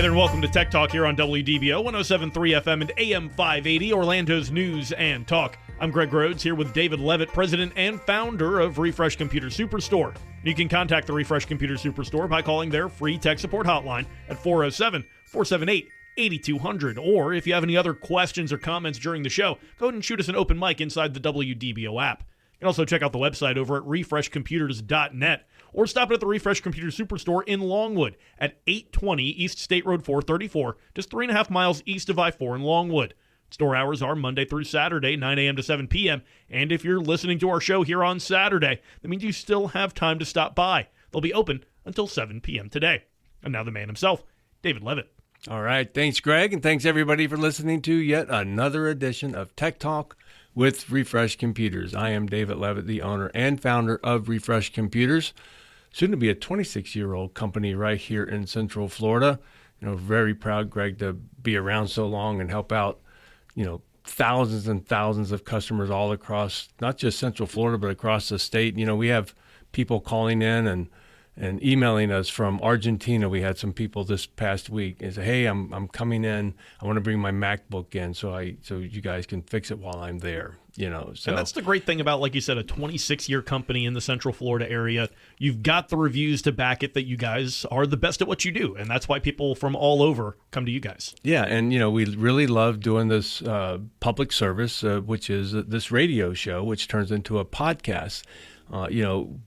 Hey there, and welcome to Tech Talk here on WDBO 107.3 FM and AM 580, Orlando's news and talk. I'm Greg Rhodes here with David Leavitt, president and founder of Refresh Computer Superstore. You can contact the Refresh Computer Superstore by calling their free tech support hotline at 407-478-8200. Or if you have any other questions or comments during the show, go ahead and shoot us an open mic inside the WDBO app. You can also check out the website over at refreshcomputers.net. Or stop at the Refresh Computer Superstore in Longwood at 820 East State Road 434, just 3.5 miles east of I-4 in Longwood. Store hours are Monday through Saturday, 9 a.m. to 7 p.m. And if you're listening to our show here on Saturday, that means you still have time to stop by. They'll be open until 7 p.m. today. And now the man himself, David Leavitt. All right. Thanks, Greg. And thanks, everybody, for listening to yet another edition of Tech Talk with Refresh Computers. I am David Leavitt, the owner and founder of Refresh Computers. Soon to be a 26-year-old company right here in Central Florida. Very proud, Greg, to be around so long and help out, thousands and thousands of customers all across, not just Central Florida, but across the state. We have people calling in and emailing us from Argentina. We had some people this past week and say, "Hey, I'm coming in. I want to bring my MacBook in so you guys can fix it while I'm there." So. And that's the great thing about, like you said, a 26-year company in the Central Florida area. You've got the reviews to back it that you guys are the best at what you do, and that's why people from all over come to you guys. Yeah, and we really love doing this public service, which is this radio show, which turns into a podcast.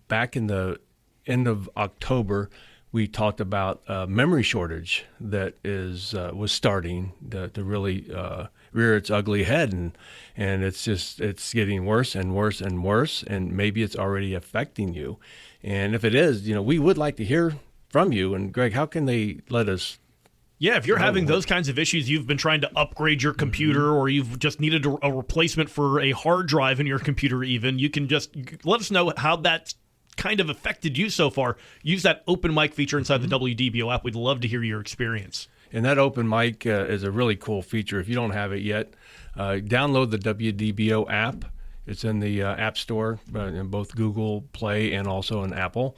Back in the end of October, we talked about memory shortage that was starting to really rear its ugly head, and it's getting worse and worse and worse, and maybe it's already affecting you. And if it is, we would like to hear from you. And Greg, how can they let us? Yeah, if you're having those kinds of issues, you've been trying to upgrade your computer, or you've just needed a replacement for a hard drive in your computer even, you can just let us know how that's kind of affected you so far. Use that open mic feature inside the WDBO app. We'd love to hear your experience. And that open mic is a really cool feature. If you don't have it yet, download the WDBO app. It's in the App Store, in both Google Play and also in Apple.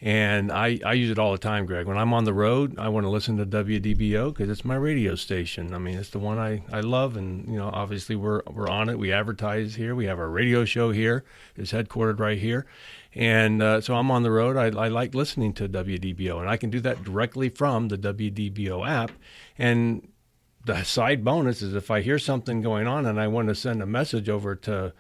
And I use it all the time, Greg. When I'm on the road, I want to listen to WDBO because it's my radio station. I mean, it's the one I love, and obviously we're on it. We advertise here. We have our radio show here. It's headquartered right here. And so I'm on the road. I like listening to WDBO, and I can do that directly from the WDBO app. And the side bonus is if I hear something going on and I want to send a message over to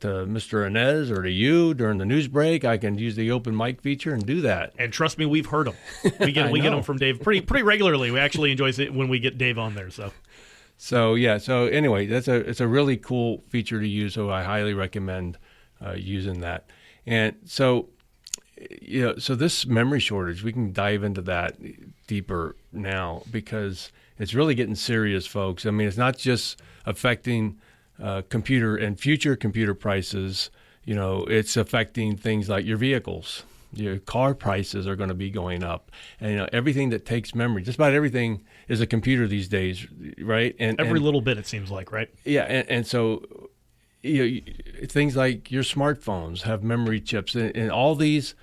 Mr. Inez or to you during the news break, I can use the open mic feature and do that. And trust me, we've heard them. We get them from Dave pretty regularly. We actually enjoy it when we get Dave on there. So anyway, it's a really cool feature to use. So I highly recommend using that. And so this memory shortage, we can dive into that deeper now because it's really getting serious, folks. I mean, it's not just affecting computer and future computer prices. It's affecting things like your vehicles. Your car prices are going to be going up, and everything that takes memory, just about everything is a computer these days, right? And every little bit, it seems like, right? Yeah, and so things like your smartphones have memory chips, and all these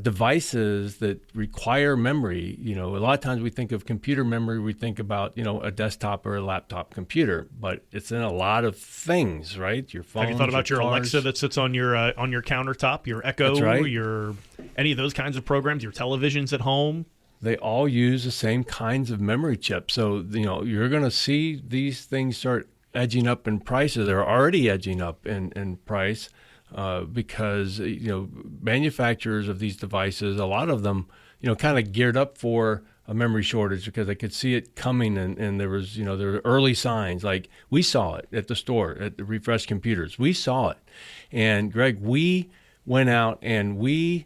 devices that require memory. A lot of times we think of computer memory, we think about a desktop or a laptop computer, but it's in a lot of things, right? Your phone. Have you thought about your Alexa that sits on your countertop, your Echo, right. your any of those kinds of programs, your televisions at home? They all use the same kinds of memory chips. So you're going to see these things start edging up in prices. They're already edging up in price. Because manufacturers of these devices, a lot of them, kind of geared up for a memory shortage because they could see it coming, and there was, there were early signs. Like we saw it at the store at the Refresh Computers. We saw it, and Greg, we went out and we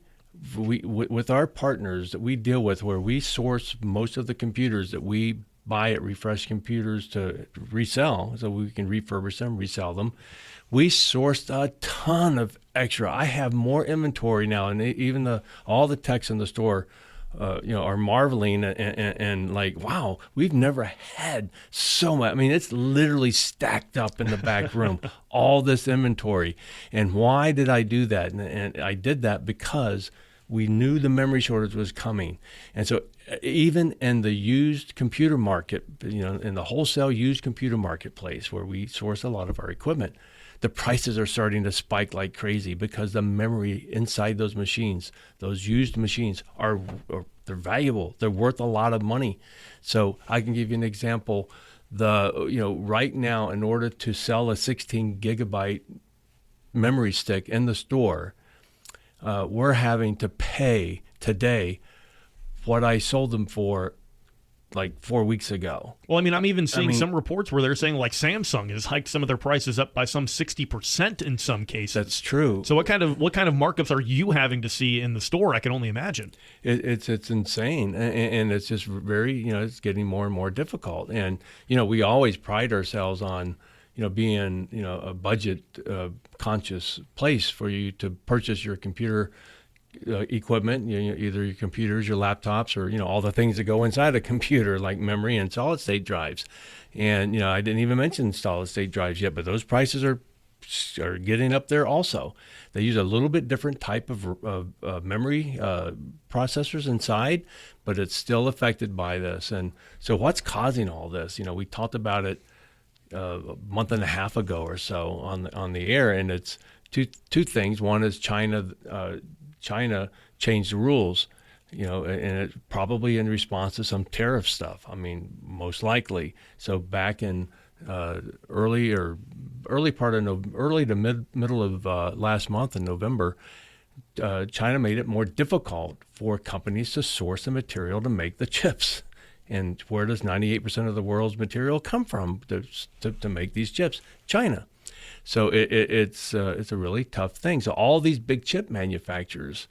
with our partners that we deal with, where we source most of the computers that we buy at Refresh Computers to resell, so we can refurbish them, resell them. We sourced a ton of extra. I have more inventory now, and even all the techs in the store, are marveling and like, wow, we've never had so much. I mean, it's literally stacked up in the back room, all this inventory. And why did I do that? And I did that because We knew the memory shortage was coming. And so even in the used computer market, in the wholesale used computer marketplace where we source a lot of our equipment, the prices are starting to spike like crazy because the memory inside those machines, those used machines, they're valuable. They're worth a lot of money. So I can give you an example. Right now, in order to sell a 16 gigabyte memory stick in the store, we're having to pay today what I sold them for like 4 weeks ago. Well, I'm even seeing some reports where they're saying like Samsung has hiked some of their prices up by some 60% in some cases. That's true. So what kind of markups are you having to see in the store? I can only imagine. It's insane, and it's just very, it's getting more and more difficult. And we always pride ourselves on being a budget conscious place for you to purchase your computer equipment, either your computers, your laptops, or all the things that go inside a computer like memory and solid state drives. And I didn't even mention solid state drives yet, but those prices are getting up there also. They use a little bit different type of memory processors inside, but it's still affected by this. And so what's causing all this? We talked about it a month and a half ago or so on the air, and it's two things. One is China changed the rules, and it probably in response to some tariff stuff. Most likely. So back in early to middle of last month in November, China made it more difficult for companies to source the material to make the chips. And where does 98% of the world's material come from to make these chips? China. So it's a really tough thing. So all these big chip manufacturers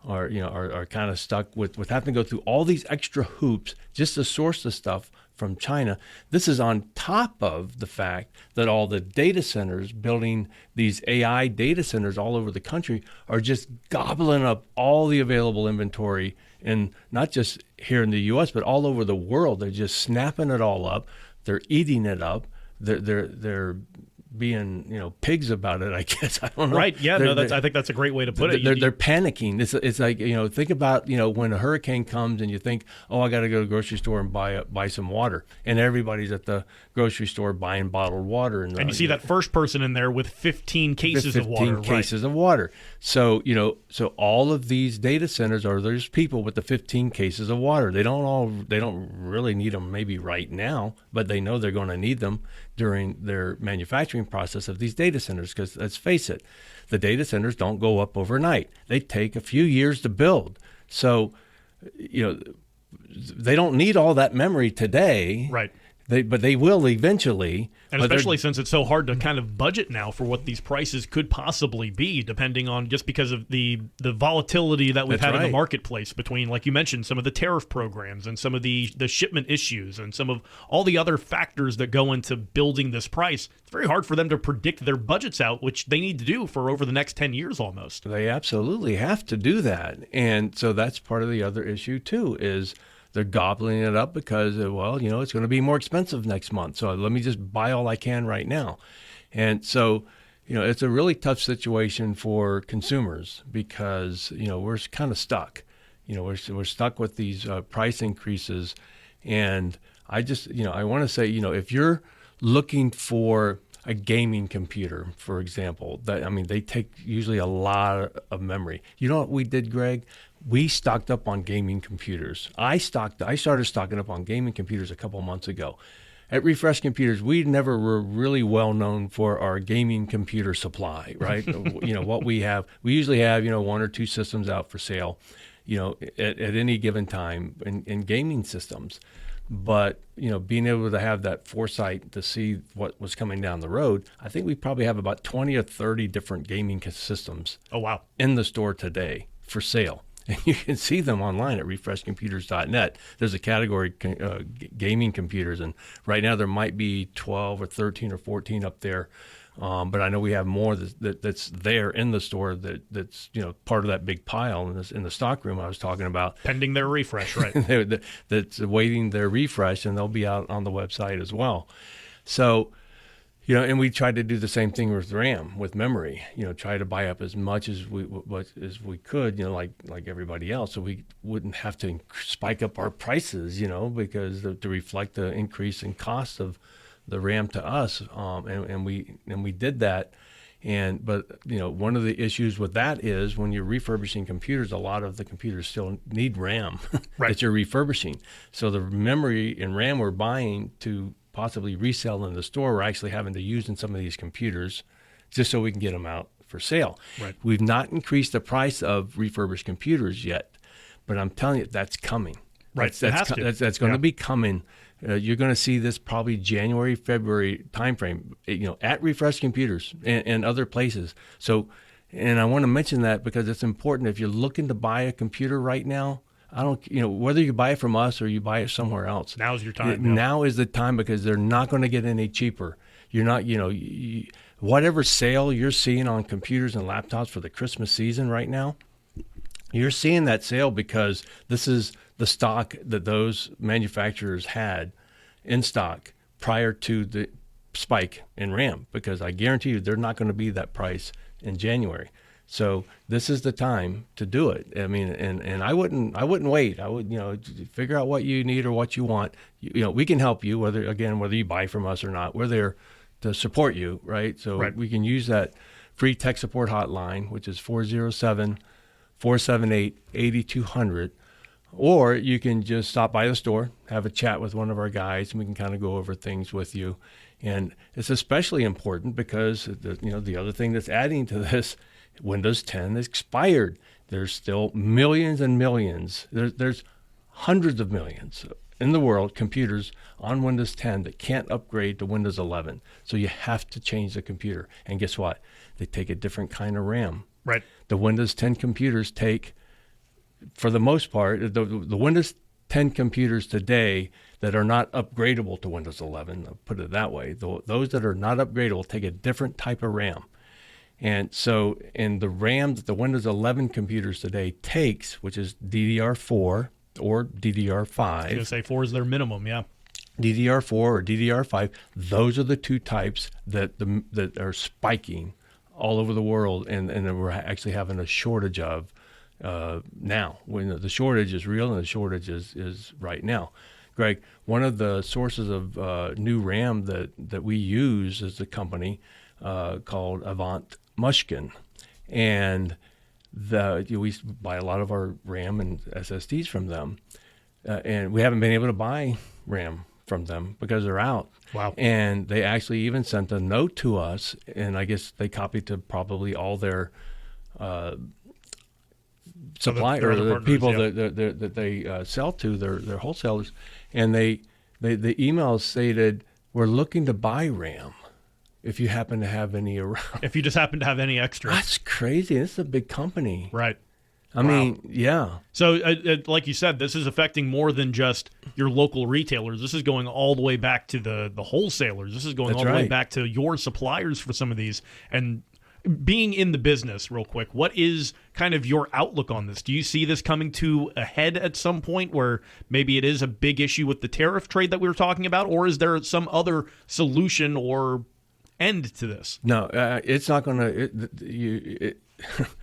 are kind of stuck with having to go through all these extra hoops just to source the stuff from China. This is on top of the fact that all the data centers building these AI data centers all over the country are just gobbling up all the available inventory, and not just here in the U.S., but all over the world. They're just snapping it all up. They're eating it up. They're being pigs about it, I guess. I don't know. Right. Yeah. I think that's a great way to put it. They're panicking. It's like think about when a hurricane comes and you think, oh, I got to go to the grocery store and buy some water, and everybody's at the grocery store buying bottled water, and you see that first person in there with 15 cases of water. 15 cases of water. So so all of these data centers there's people with the 15 cases of water. They don't really need them maybe right now, but they know they're going to need them during their manufacturing process of these data centers, because let's face it, the data centers don't go up overnight. They take a few years to build. So, they don't need all that memory today. Right. But they will eventually. And especially since it's so hard to kind of budget now for what these prices could possibly be, depending on just because of the volatility that we've had in the marketplace between, like you mentioned, some of the tariff programs and some of the shipment issues and some of all the other factors that go into building this price. It's very hard for them to predict their budgets out, which they need to do for over the next 10 years almost. They absolutely have to do that. And so that's part of the other issue, too, is they're gobbling it up because, it's going to be more expensive next month. So let me just buy all I can right now. And so, it's a really tough situation for consumers because, we're kind of stuck. We're stuck with these price increases. And I just, I want to say, if you're looking for a gaming computer, for example, they take usually a lot of memory. You know what we did, Greg? We stocked up on gaming computers. I started stocking up on gaming computers a couple months ago. At Refresh Computers, we never were really well known for our gaming computer supply, right? What we have, we usually have, one or two systems out for sale, at any given time in gaming systems. But, being able to have that foresight to see what was coming down the road, I think we probably have about 20 or 30 different gaming systems. Oh, wow. In the store today for sale. And you can see them online at refreshcomputers.net. There's a category, gaming computers, and right now there might be 12 or 13 or 14 up there. But I know we have more that's there in the store that's part of that big pile in the stock room I was talking about. Pending their refresh, right? That's awaiting their refresh, and they'll be out on the website as well. So, And we tried to do the same thing with RAM, with memory. Try to buy up as much as we could. Like everybody else, so we wouldn't have to spike up our prices. Because to reflect the increase in cost of the RAM to us, and we did that. But one of the issues with that is when you're refurbishing computers, a lot of the computers still need RAM Right. that you're refurbishing. So the memory and RAM we're buying to possibly resell in the store, we're actually having to use in some of these computers just so we can get them out for sale. Right. We've not increased the price of refurbished computers yet, but I'm telling you, that's coming. Right. That's going to be coming. You're going to see this probably January, February timeframe, at Refresh Computers and other places. So, and I want to mention that because it's important. If you're looking to buy a computer right now, whether you buy it from us or you buy it somewhere else. Now's your time. Now is the time because they're not going to get any cheaper. You're not, whatever sale you're seeing on computers and laptops for the Christmas season right now, you're seeing that sale because this is the stock that those manufacturers had in stock prior to the spike in RAM, because I guarantee you they're not going to be that price in January. So this is the time to do it. I mean, and I wouldn't wait. I would, figure out what you need or what you want. We can help you whether you buy from us or not. We're there to support you, right? So Right. We can use that free tech support hotline, which is 407-478-8200. Or you can just stop by the store, have a chat with one of our guys, and we can kind of go over things with you. And it's especially important because the other thing that's adding to this, Windows 10 expired. There's still millions and millions. There's hundreds of millions in the world computers on Windows 10 that can't upgrade to Windows 11. So you have to change the computer. And guess what? They take a different kind of RAM. Right. The Windows 10 computers take, for the most part, the Windows 10 computers today that are not upgradable to Windows 11, I'll put it that way, those that are not upgradable take a different type of RAM. And so in the RAM that the Windows 11 computers today takes, which is DDR4 or DDR5. I was going to say 4 is their minimum, yeah. DDR4 or DDR5, those are the two types that are spiking all over the world and that we're actually having a shortage of now. When the shortage is real and the shortage is right now. Greg, one of the sources of new RAM that we use is a company called Avant Mushkin, and we buy a lot of our RAM and SSDs from them, and we haven't been able to buy RAM from them because they're out. Wow. And they actually even sent a note to us, and I guess they copied to probably all their supply their or other the partners, people yeah. that they sell to, their wholesalers, and the email stated, "We're looking to buy RAM if you happen to have any around." If you just happen to have any extra. That's crazy. This is a big company. Right. I mean, yeah. So, like you said, this is affecting more than just your local retailers. This is going all the way back to the wholesalers. This is going That's all the way right. back to your suppliers for some of these. And being in the business, real quick, what is kind of your outlook on this? Do you see this coming to a head at some point where maybe it is a big issue with the tariff trade that we were talking about? Or is there some other solution or end to this? No, it's not going to.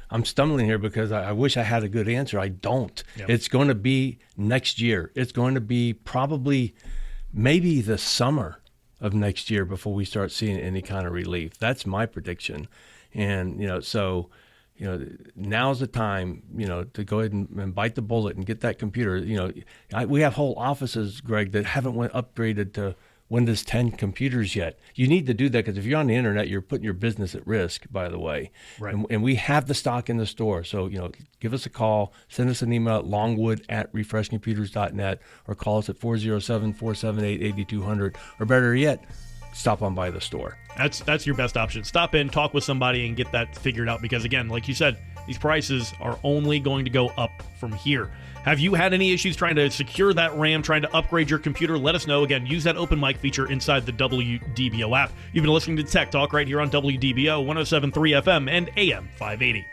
I'm stumbling here because I wish I had a good answer. I don't. Yep. It's going to be next year. It's going to be probably maybe the summer of next year before we start seeing any kind of relief. That's my prediction. And, now's the time, to go ahead and bite the bullet and get that computer. We have whole offices, Greg, that haven't upgraded to Windows 10 computers yet. You need to do that because if you're on the internet, you're putting your business at risk, by the way. Right. And we have the stock in the store. So, give us a call, send us an email at longwood@refreshcomputers.net or call us at 407-478-8200. Or better yet, stop on by the store. That's your best option. Stop in, talk with somebody, and get that figured out because, again, like you said, these prices are only going to go up from here. Have you had any issues trying to secure that RAM, trying to upgrade your computer? Let us know. Again, use that open mic feature inside the WDBO app. You've been listening to Tech Talk right here on WDBO 107.3 FM and AM 580.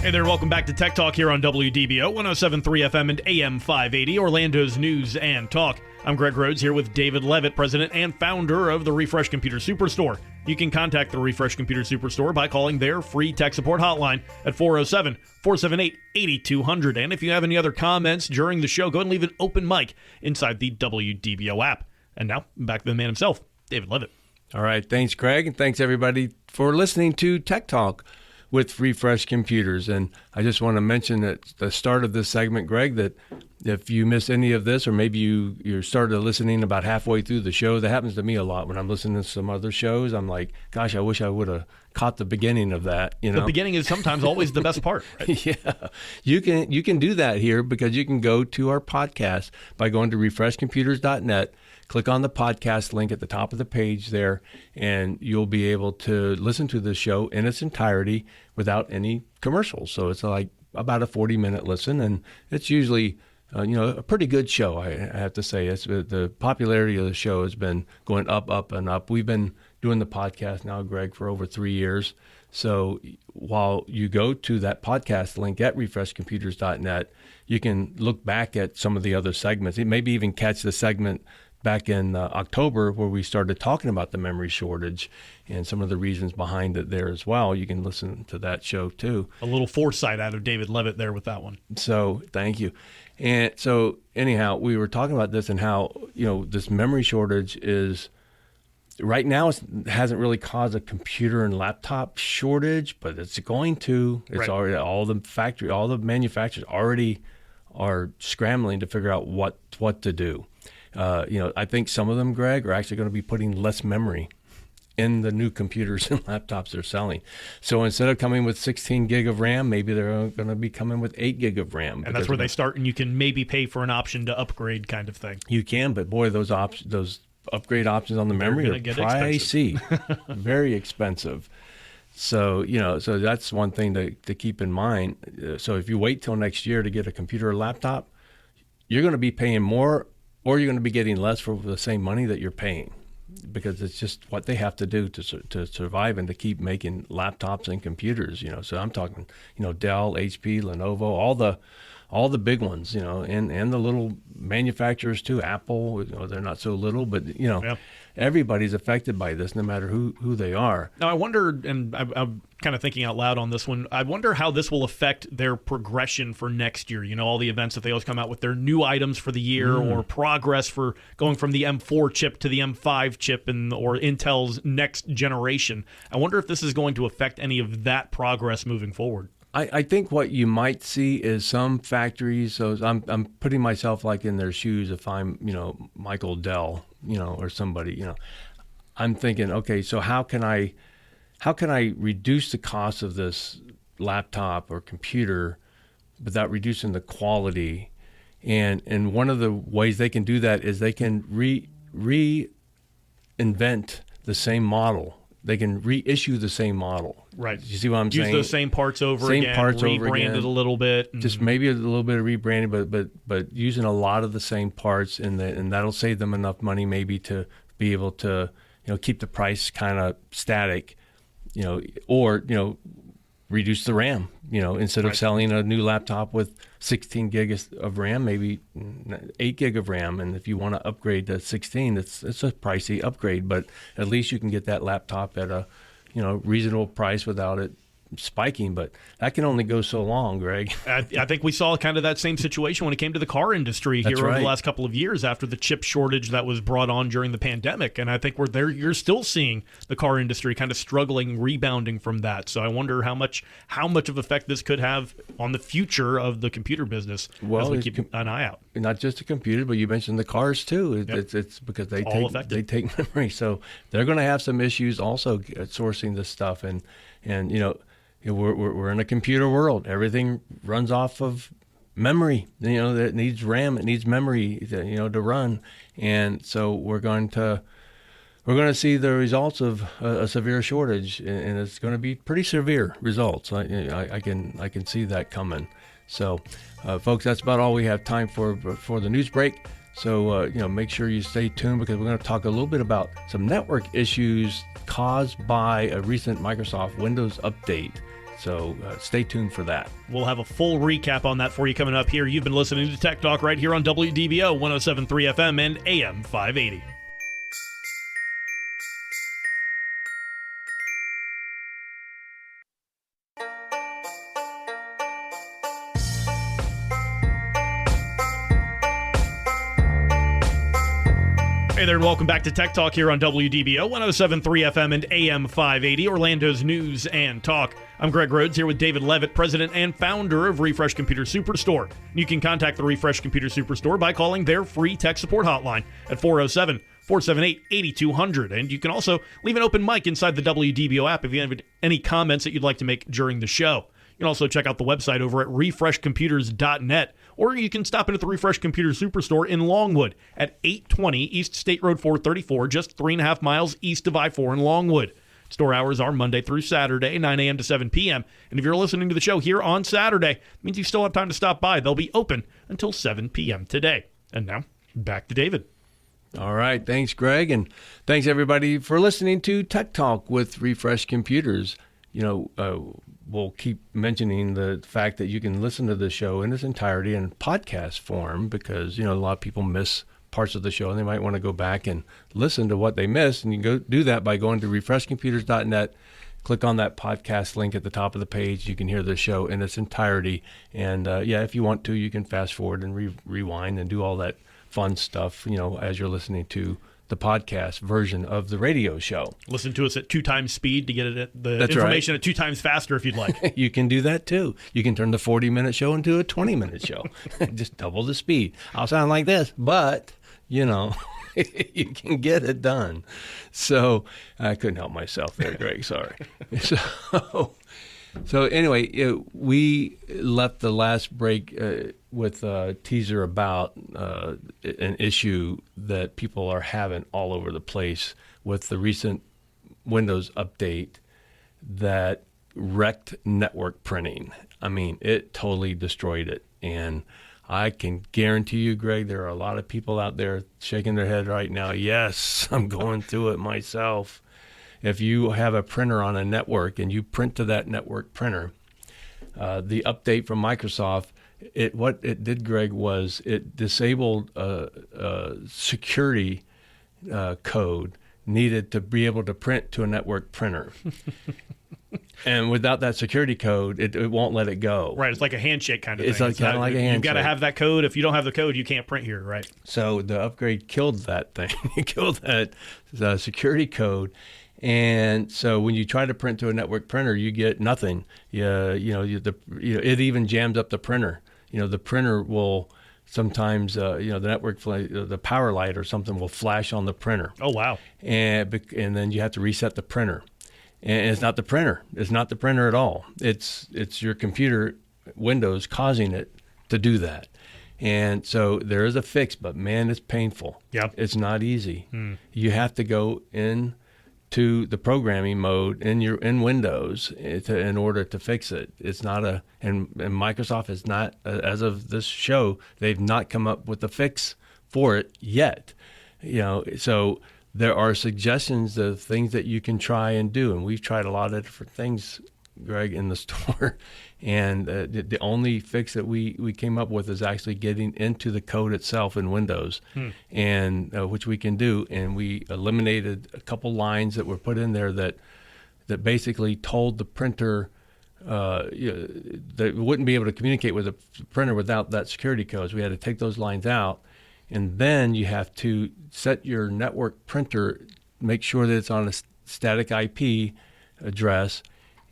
Hey there, welcome back to Tech Talk here on WDBO 107.3 FM and AM 580, Orlando's news and talk. I'm Greg Rhodes here with David Leavitt, president and founder of the Refresh Computer Superstore. You can contact the Refresh Computer Superstore by calling their free tech support hotline at 407-478-8200. And if you have any other comments during the show, go ahead and leave an open mic inside the WDBO app. And now, back to the man himself, David Leavitt. All right. Thanks, Greg. And thanks, everybody, for listening to Tech Talk with Refresh Computers. And I just want to mention at the start of this segment, Greg, that if you miss any of this, or maybe you started listening about halfway through the show, that happens to me a lot when I'm listening to some other shows. I'm like, gosh, I wish I would have caught the beginning of that. You know, the beginning is sometimes always the best part. Right? Yeah, you can do that here because you can go to our podcast by going to refreshcomputers.net. Click on the podcast link at the top of the page there, and you'll be able to listen to the show in its entirety without any commercials. So it's like about a 40-minute listen, and it's usually a pretty good show, I have to say. The popularity of the show has been going up, up, and up. We've been doing the podcast now, Greg, for over 3 years. So while you go to that podcast link at refreshcomputers.net, you can look back at some of the other segments. Maybe even catch the segment back in October where we started talking about the memory shortage and some of the reasons behind it there as well. You can listen to that show too. A little foresight out of David Leavitt there with that one. So thank you. And so anyhow, we were talking about this and how, this memory shortage is right now it hasn't really caused a computer and laptop shortage, but it's going to. It's already all the manufacturers already are scrambling to figure out what to do. I think some of them, Greg, are actually going to be putting less memory in the new computers and laptops they're selling. So instead of coming with 16 gig of RAM, maybe they're going to be coming with 8 gig of RAM. And that's where they start, and you can maybe pay for an option to upgrade kind of thing. You can, but boy, those upgrade options on the memory are pricey, very expensive. So, so that's one thing to keep in mind. So if you wait till next year to get a computer or laptop, you're going to be paying more, or you're going to be getting less for the same money that you're paying, because it's just what they have to do to survive and to keep making laptops and computers. So I'm talking, Dell, HP, Lenovo, all the big ones, and the little manufacturers too. Apple, they're not so little, but everybody's affected by this, no matter who they are. Now I wonder, and I'm kind of thinking out loud on this one, I wonder how this will affect their progression for next year. All the events that they always come out with their new items for the year, or progress for going from the M4 chip to the M5 chip, or Intel's next generation. I wonder if this is going to affect any of that progress moving forward. I think what you might see is some factories. So I'm putting myself like in their shoes. If I'm Michael Dell, or somebody, I'm thinking, okay, so how can I reduce the cost of this laptop or computer without reducing the quality? And one of the ways they can do that is they can reinvent the same model. They can reissue the same model. Right. You see what I'm saying? Use those same parts over again, rebrand it a little bit. Just maybe a little bit of rebranding, but using a lot of the same parts, and that'll save them enough money maybe to be able to, keep the price kind of static, or reduce the RAM, instead of selling a new laptop with 16 gig of RAM, maybe 8 gig of RAM. And if you want to upgrade to 16, it's a pricey upgrade, but at least you can get that laptop at a, reasonable price without it spiking. But that can only go so long, Greg. I think we saw kind of that same situation when it came to the car industry here over the last couple of years after the chip shortage that was brought on during the pandemic. And I think you're still seeing the car industry kind of struggling, rebounding from that. So I wonder how much of effect this could have on the future of the computer business as we keep an eye out. Not just the computer, but you mentioned the cars too. It's because they take memory. So they're going to have some issues also at sourcing this stuff. And we're in a computer world. Everything runs off of memory. It needs RAM. It needs memory. To run. And so we're going to see the results of a severe shortage, and it's going to be pretty severe results. I can see that coming. So, folks, that's about all we have time for the news break. So, make sure you stay tuned, because we're going to talk a little bit about some network issues caused by a recent Microsoft Windows update. So stay tuned for that. We'll have a full recap on that for you coming up here. You've been listening to Tech Talk right here on WDBO 107.3 FM and AM 580. Hey there, and welcome back to Tech Talk here on WDBO 107.3 FM and AM 580, Orlando's news and talk. I'm Greg Rhodes here with David Leavitt, president and founder of Refresh Computer Superstore. You can contact the Refresh Computer Superstore by calling their free tech support hotline at 407-478-8200. And you can also leave an open mic inside the WDBO app if you have any comments that you'd like to make during the show. You can also check out the website over at refreshcomputers.net, or you can stop in at the Refresh Computer Superstore in Longwood at 820 East State Road 434, just 3.5 miles east of I-4 in Longwood. Store hours are Monday through Saturday, 9 a.m. to 7 p.m. And if you're listening to the show here on Saturday, it means you still have time to stop by. They'll be open until 7 p.m. today. And now, back to David. All right. Thanks, Greg. And thanks, everybody, for listening to Tech Talk with Refresh Computers. We'll keep mentioning the fact that you can listen to the show in its entirety in podcast form because, a lot of people miss parts of the show and they might want to go back and listen to what they missed. And you can go do that by going to refreshcomputers.net, click on that podcast link at the top of the page. You can hear the show in its entirety. And if you want to, you can fast forward and rewind and do all that fun stuff, as you're listening to the podcast version of the radio show. Listen to us at 2 times speed to get the That's information right. at 2 times faster if you'd like. You can do that too. You can turn the 40-minute show into a 20-minute show. Just double the speed. I'll sound like this, but, you can get it done. So I couldn't help myself there, Greg. Sorry. So anyway, we left the last break with a teaser about an issue that people are having all over the place with the recent Windows update that wrecked network printing. I mean, it totally destroyed it. And I can guarantee you, Greg, there are a lot of people out there shaking their head right now. Yes, I'm going through it myself. If you have a printer on a network and you print to that network printer, the update from Microsoft, what it did, Greg, was it disabled a security code needed to be able to print to a network printer. And without that security code, it won't let it go. Right, it's like a handshake kind of thing. It's kind of like a handshake. You've got to have that code. If you don't have the code, you can't print here, right? So the upgrade killed that thing. It killed that security code. And so when you try to print to a network printer, you get nothing. It even jams up the printer. The printer will sometimes, the network, the power light or something will flash on the printer. Oh, wow. And then you have to reset the printer. And it's not the printer. It's not the printer at all. It's your computer, Windows, causing it to do that. And so there is a fix, but man, it's painful. Yep. It's not easy. You have to go in to the programming mode in Windows in order to fix it. It's not and Microsoft is not, as of this show, they've not come up with a fix for it yet. So there are suggestions of things that you can try and do, and we've tried a lot of different things, Greg, in the store. And the only fix that we came up with is actually getting into the code itself in Windows, and which we can do. And we eliminated a couple lines that were put in there that basically told the printer that it wouldn't be able to communicate with the printer without that security code. So we had to take those lines out, and then you have to set your network printer, make sure that it's on a static IP address,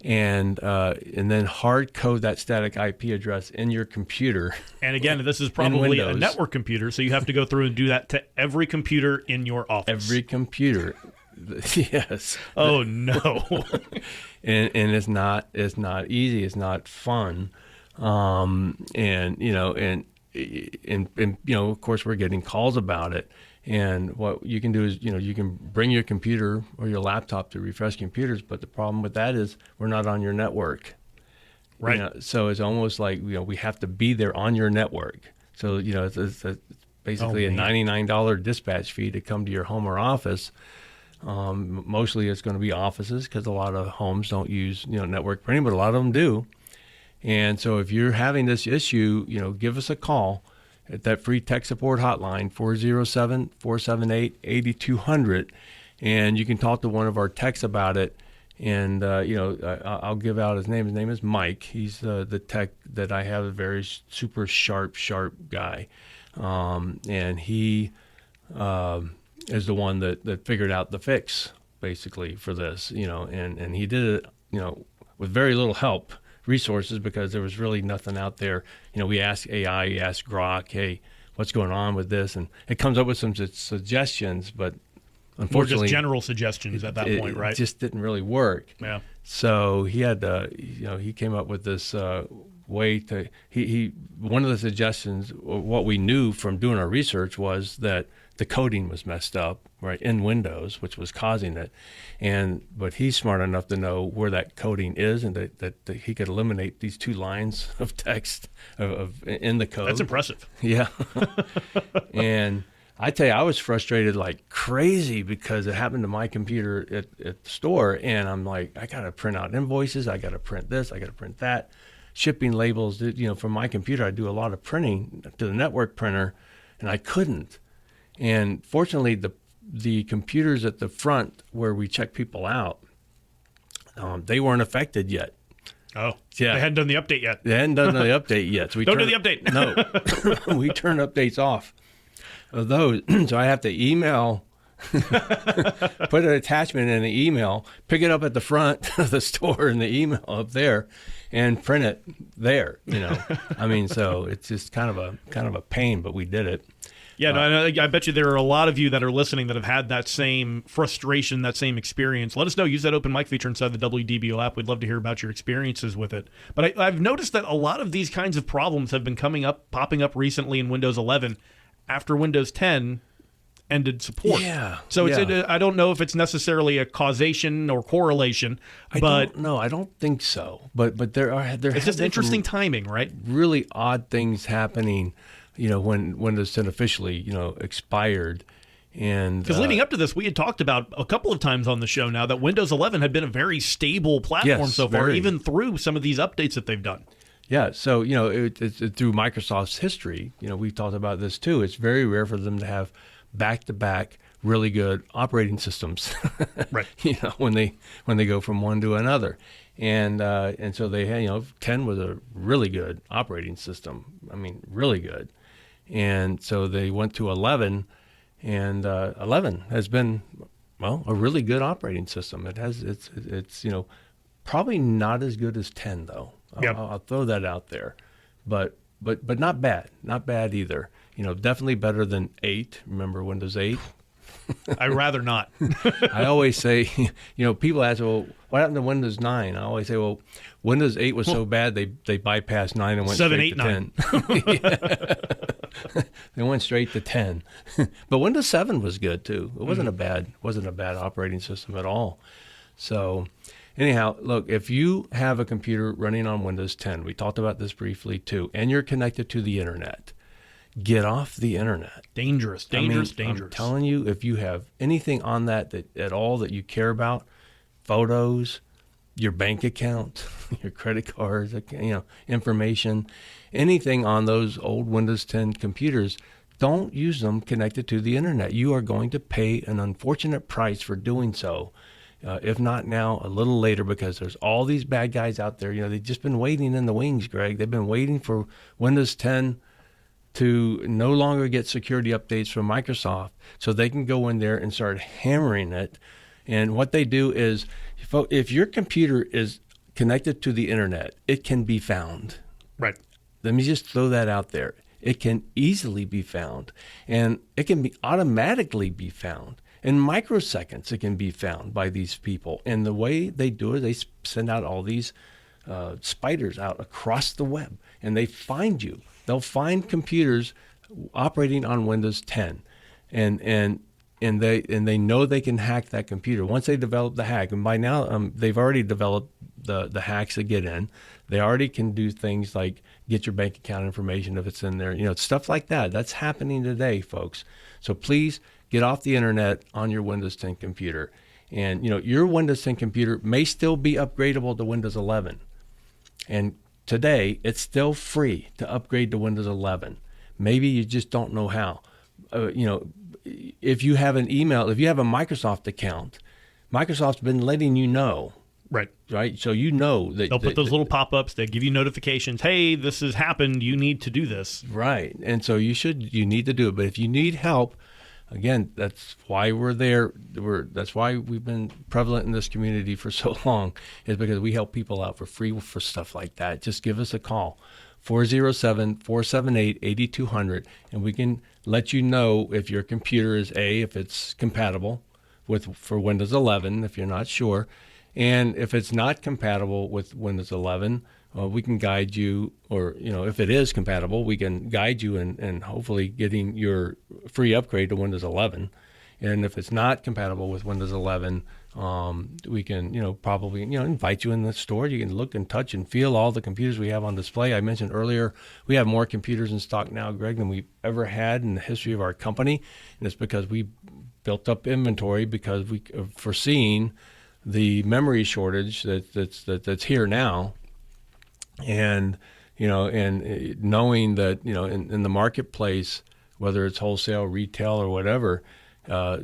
and then hard code that static IP address in your computer. And again, this is probably a network computer, so you have to go through and do that to every computer in your office. Every computer, yes. Oh no. and it's not easy. It's not fun. Of course, we're getting calls about it. And what you can do is, you can bring your computer or your laptop to Refresh Computers, but the problem with that is we're not on your network. Right. So it's almost like, we have to be there on your network. So, it's basically a $99 dispatch fee to come to your home or office. Mostly it's going to be offices because a lot of homes don't use network printing, but a lot of them do. And so if you're having this issue, give us a call at that free tech support hotline, 407-478-8200, and you can talk to one of our techs about it. And, I'll give out his name. His name is Mike. He's the tech that I have, a very super sharp guy. And he is the one that figured out the fix, basically, for this, and he did it, with very little help, resources, because there was really nothing out there. We asked AI, we asked Grok, hey, what's going on with this? And it comes up with some suggestions, but unfortunately, more just general suggestions at that point, right? It just didn't really work. Yeah. So he had to, he came up with this way to, one of the suggestions, what we knew from doing our research was that the coding was messed up, right, in Windows, which was causing it. But he's smart enough to know where that coding is, and that he could eliminate these 2 lines of text in the code. That's impressive. Yeah. And I tell you, I was frustrated like crazy because it happened to my computer at the store, and I'm like, I got to print out invoices, I got to print this, I got to print that, shipping labels. From my computer, I do a lot of printing to the network printer, and I couldn't. And fortunately, the computers at the front where we check people out, they weren't affected yet. Oh, yeah. They hadn't done the update yet. They hadn't done the update yet. So we Don't do the update. No, we turn updates off of those. So I have to email, put an attachment in the email, pick it up at the front of the store in the email up there, and print it there. So it's just kind of a pain, but we did it. Yeah, I bet you there are a lot of you that are listening that have had that same frustration, that same experience. Let us know. Use that open mic feature inside the WDBO app. We'd love to hear about your experiences with it. But I've noticed that a lot of these kinds of problems have been popping up recently in Windows 11 after Windows 10 ended support. Yeah. So I don't know if it's necessarily a causation or correlation. I don't think so. But there it's just interesting timing, right? Really odd things happening. When Windows 10 officially, expired. And because leading up to this, we had talked about a couple of times on the show now that Windows 11 had been a very stable platform so far, even through some of these updates that they've done. Yeah, so, it's through Microsoft's history, we've talked about this too. It's very rare for them to have back-to-back really good operating systems, right? When they go from one to another. And so they had, 10 was a really good operating system. I mean, really good. And so they went to 11, and 11 has been, a really good operating system. It's probably not as good as 10 though. I'll throw that out there, but not bad either. Definitely better than 8. Remember Windows 8? I'd rather not. I always say, people ask, well, what happened to Windows 9? I always say, well, Windows 8 was so bad they bypassed 9 and went 7, straight 8, to 10. They went straight to 10. But Windows 7 was good too. It wasn't a bad operating system at all. So anyhow, look, if you have a computer running on Windows 10, we talked about this briefly too, and you're connected to the internet, get off the internet. Dangerous. I'm telling you, if you have anything on that at all that you care about, photos, your bank account, your credit cards, information, anything on those old Windows 10 computers, don't use them connected to the internet. You are going to pay an unfortunate price for doing so. If not now, a little later, because there's all these bad guys out there. They've just been waiting in the wings, Greg. They've been waiting for Windows 10 to no longer get security updates from Microsoft so they can go in there and start hammering it. And what they do is, if your computer is connected to the internet, it can be found. Right. Let me just throw that out there. It can easily be found, and it can be automatically be found. In microseconds, it can be found by these people. And the way they do it, they send out all these spiders out across the web, and they find you. They'll find computers operating on Windows 10, and they know they can hack that computer once they develop the hack. And by now, they've already developed the hacks that get in. They already can do things like get your bank account information if it's in there, stuff like that. That's happening today, folks. So please get off the internet on your Windows 10 computer. And, your Windows 10 computer may still be upgradable to Windows 11. And today, it's still free to upgrade to Windows 11. Maybe you just don't know how. If you have an email, if you have a Microsoft account, Microsoft's been letting you know. Right. So that they'll put those little pop-ups that give you notifications. Hey, this has happened. You need to do this. Right. And so you need to do it. But if you need help, again, that's why we're there. That's why we've been prevalent in this community for so long, is because we help people out for free for stuff like that. Just give us a call, 407-478-8200, and we can let you know if your computer is if it's compatible for Windows 11, if you're not sure. And if it's not compatible with Windows 11, we can guide you, or, if it is compatible, we can guide you in hopefully getting your free upgrade to Windows 11. And if it's not compatible with Windows 11, we can, probably, invite you in the store. You can look and touch and feel all the computers we have on display. I mentioned earlier, we have more computers in stock now, Greg, than we've ever had in the history of our company. And it's because we built up inventory because we foreseeing the memory shortage that's here now, and knowing that in the marketplace, whether it's wholesale, retail, or whatever,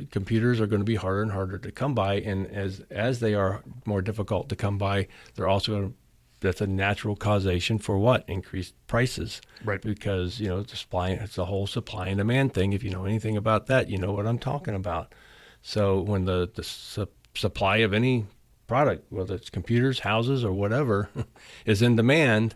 computers are going to be harder and harder to come by, and as they are more difficult to come by, they're also going to. That's a natural causation for what? Increased prices, right? Because it's the whole supply and demand thing. If you know anything about that, you know what I'm talking about. So when the supply of any product, whether it's computers, houses, or whatever, is in demand,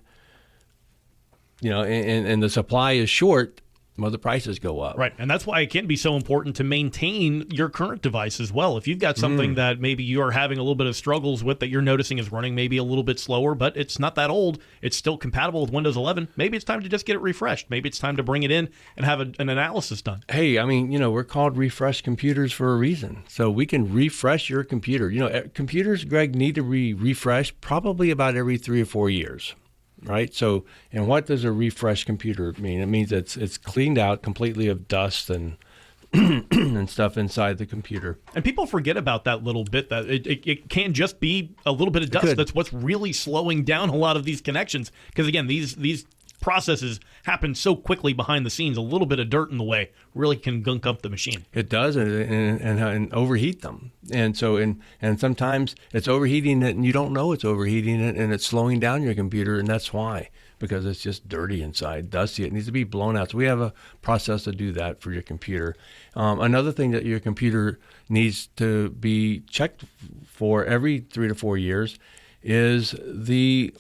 and the supply is short, the prices go up. Right, and that's why it can be so important to maintain your current device as well. If you've got something that maybe you are having a little bit of struggles with that you're noticing is running maybe a little bit slower, but it's not that old, it's still compatible with Windows 11, maybe it's time to just get it refreshed. Maybe it's time to bring it in and have an analysis done. Hey, we're called refresh computers for a reason. So we can refresh your computer. Computers, Greg, need to be refreshed probably about every 3 or 4 years. Right. So, and what does a refresh computer mean? It means it's cleaned out completely of dust and and stuff inside the computer. And people forget about that little bit, that it can just be a little bit of dust. That's what's really slowing down a lot of these connections. Because again, these processes happen so quickly behind the scenes. A little bit of dirt in the way really can gunk up the machine. It does, and overheat them. And so, and sometimes it's overheating it, and you don't know it's overheating it, and it's slowing down your computer, and that's why, because it's just dirty inside, dusty. It needs to be blown out. So we have a process to do that for your computer. Another thing that your computer needs to be checked for every 3 to 4 years is the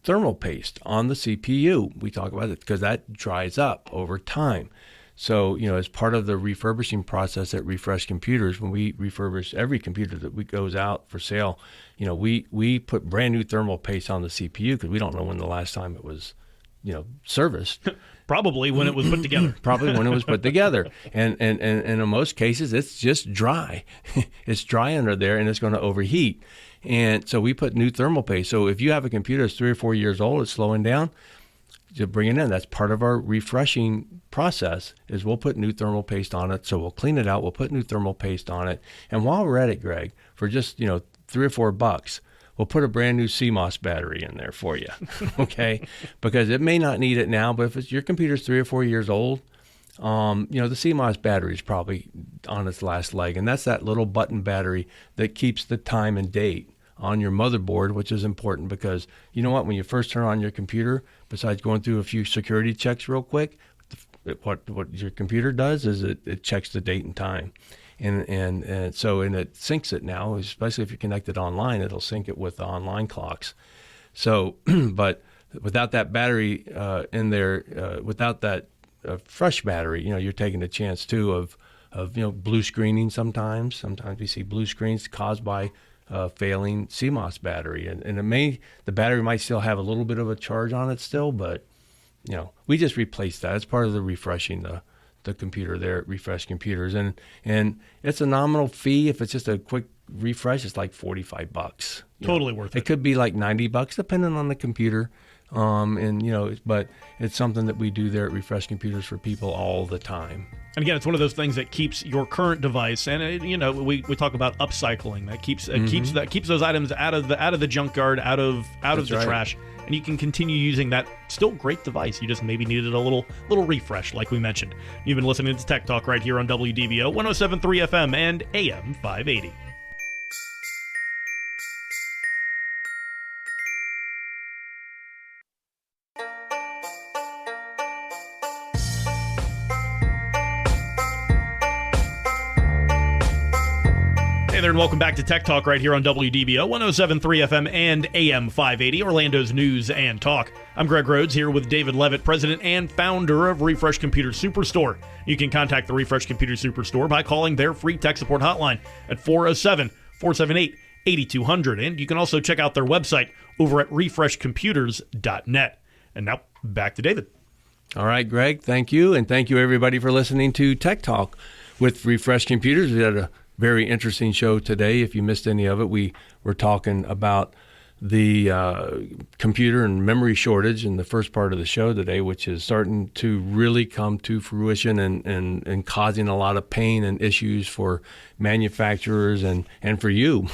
thermal paste on the CPU. We talk about it because that dries up over time. So, as part of the refurbishing process at Refresh Computers, when we refurbish every computer that goes out for sale, we put brand new thermal paste on the CPU because we don't know when the last time it was, serviced. Probably when it was put together. Probably when it was put together. And in most cases, it's just dry. It's dry under there, and it's going to overheat. And so we put new thermal paste. So if you have a computer that's 3 or 4 years old, it's slowing down, to bring it in. That's part of our refreshing process, is we'll put new thermal paste on it. So we'll clean it out. We'll put new thermal paste on it. And while we're at it, Greg, for just, $3 or $4, we'll put a brand new CMOS battery in there for you. Okay. Because it may not need it now, but if your computer's 3 or 4 years old, the CMOS battery is probably on its last leg. And that's that little button battery that keeps the time and date on your motherboard, which is important because you know what? When you first turn on your computer, besides going through a few security checks real quick, what your computer does is it checks the date and time. And so it syncs it now, especially if you're connected online, it'll sync it with the online clocks. So, but without that battery in there, without that fresh battery, you're taking a chance too of blue screening sometimes. Sometimes we see blue screens caused by failing CMOS battery, and the battery might still have a little bit of a charge on it still, but we just replaced that. It's part of the refreshing the computer there at Refresh Computers, and it's a nominal fee. If it's just a quick refresh, it's like $45. Totally worth it. It could be like $90 depending on the computer. But it's something that we do there at Refresh Computers for people all the time. And again, it's one of those things that keeps your current device, and we talk about upcycling. That keeps those items out of the junkyard, out of the trash, and you can continue using that still great device. You just maybe needed a little refresh, like we mentioned. You've been listening to Tech Talk right here on WDBO 107.3 FM and AM 580. Hey there, and welcome back to Tech Talk right here on WDBO 107.3 FM and AM 580, Orlando's news and talk. I'm Greg Rhodes here with David Leavitt, president and founder of Refresh Computer Superstore. You can contact the Refresh Computer Superstore by calling their free tech support hotline at 407-478-8200. And you can also check out their website over at refreshcomputers.net. And now, back to David. All right, Greg, thank you. And thank you, everybody, for listening to Tech Talk with Refresh Computers. We had a very interesting show today. If you missed any of it, we were talking about the computer and memory shortage in the first part of the show today, which is starting to really come to fruition and causing a lot of pain and issues for manufacturers and for you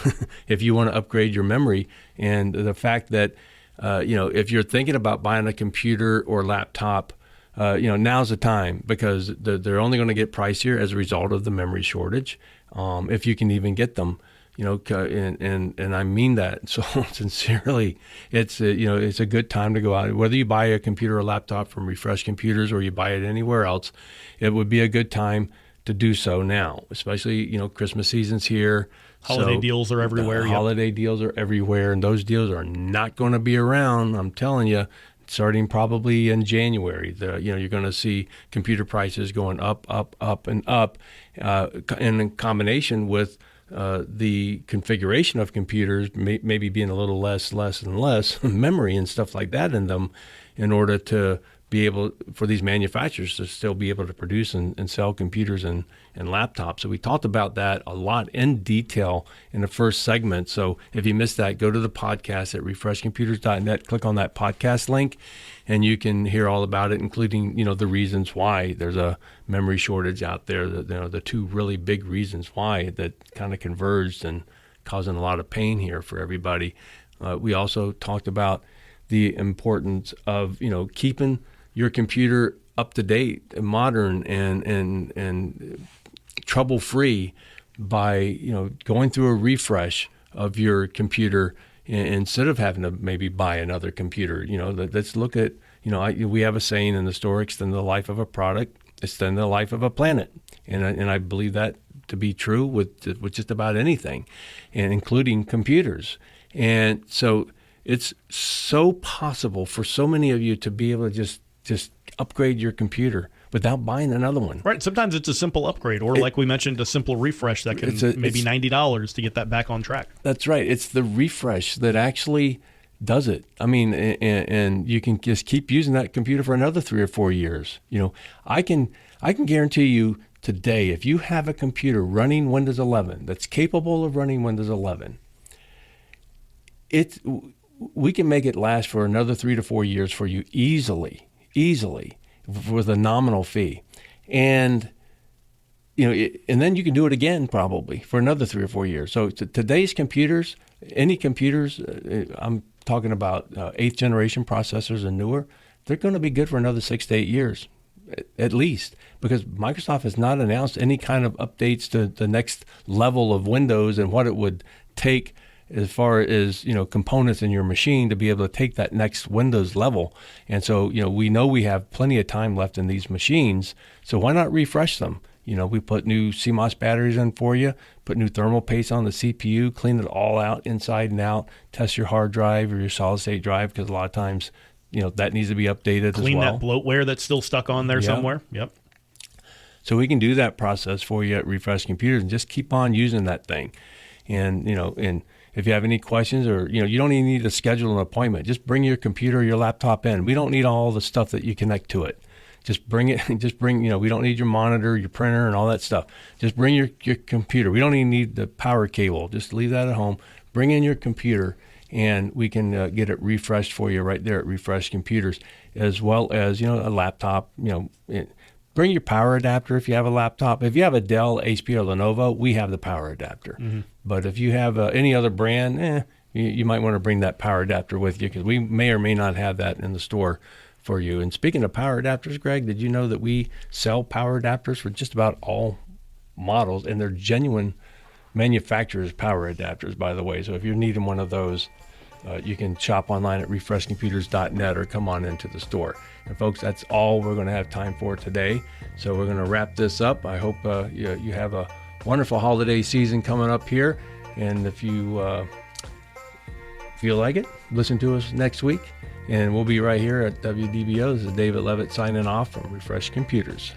if you want to upgrade your memory. And the fact that, if you're thinking about buying a computer or laptop, now's the time, because they're only going to get pricier as a result of the memory shortage. If you can even get them, and I mean that so sincerely. It's a good time to go out. Whether you buy a computer or laptop from Refresh Computers or you buy it anywhere else, it would be a good time to do so now. Especially Christmas season's here. Holiday deals are everywhere. Holiday deals are everywhere, and those deals are not going to be around. I'm telling you. Starting probably in January, you're going to see computer prices going up, and up, and in combination with the configuration of computers maybe being a little less and less memory and stuff like that in them, in order to be able for these manufacturers to still be able to produce and sell computers and laptops. So we talked about that a lot in detail in the first segment. So if you missed that, go to the podcast at refreshcomputers.net, click on that podcast link, and you can hear all about it, including the reasons why there's a memory shortage out there. The two really big reasons why that kind of converged and causing a lot of pain here for everybody. We also talked about the importance of keeping your computer up to date, and modern, and trouble free by going through a refresh of your computer instead of having to maybe buy another computer. Let's look at we have a saying in the store: extend the life of a product, extend the life of a planet, and I believe that to be true with just about anything, and including computers. And so it's so possible for so many of you to be able to just upgrade your computer without buying another one. Right. Sometimes it's a simple upgrade, or like we mentioned, a simple refresh that can maybe $90 to get that back on track. That's right. It's the refresh that actually does it. I mean, and you can just keep using that computer for another 3 or 4 years. I can guarantee you today, if you have a computer running Windows 11 that's capable of running Windows 11, we can make it last for another 3 to 4 years for you easily with a nominal fee. And and then you can do it again probably for another 3 or 4 years. So today's computers, any computers, I'm talking about 8th generation processors and newer, they're going to be good for another 6 to 8 years at least, because Microsoft has not announced any kind of updates to the next level of Windows and what it would take as far as components in your machine to be able to take that next Windows level. And so we know we have plenty of time left in these machines, so why not refresh them? We put new CMOS batteries in for you, put new thermal paste on the CPU, clean it all out inside and out, test your hard drive or your solid state drive, because a lot of times that needs to be updated clean as well. That bloatware that's still stuck on there somewhere. Yep. So we can do that process for you at Refresh Computers and just keep on using that thing. And and if you have any questions, or you don't even need to schedule an appointment, just bring your computer or your laptop in. We don't need all the stuff that you connect to it. Just bring it. Just bring. We don't need your monitor, your printer, and all that stuff. Just bring your computer. We don't even need the power cable. Just leave that at home. Bring in your computer, and we can get it refreshed for you right there at Refresh Computers, as well as, you know, a laptop. You know, bring your power adapter if you have a laptop. If you have a Dell, HP, or Lenovo, we have the power adapter. But if you have any other brand, you might want to bring that power adapter with you, because we may or may not have that in the store for you. And speaking of power adapters, Greg, did you know that we sell power adapters for just about all models, and they're genuine manufacturer's power adapters, by the way. So if you're needing one of those, you can shop online at refreshcomputers.net or come on into the store. And folks, that's all we're going to have time for today. So we're going to wrap this up. I hope you have a wonderful holiday season coming up here. And if you feel like it, listen to us next week. And we'll be right here at WDBO. This is David Leavitt signing off from Refresh Computers.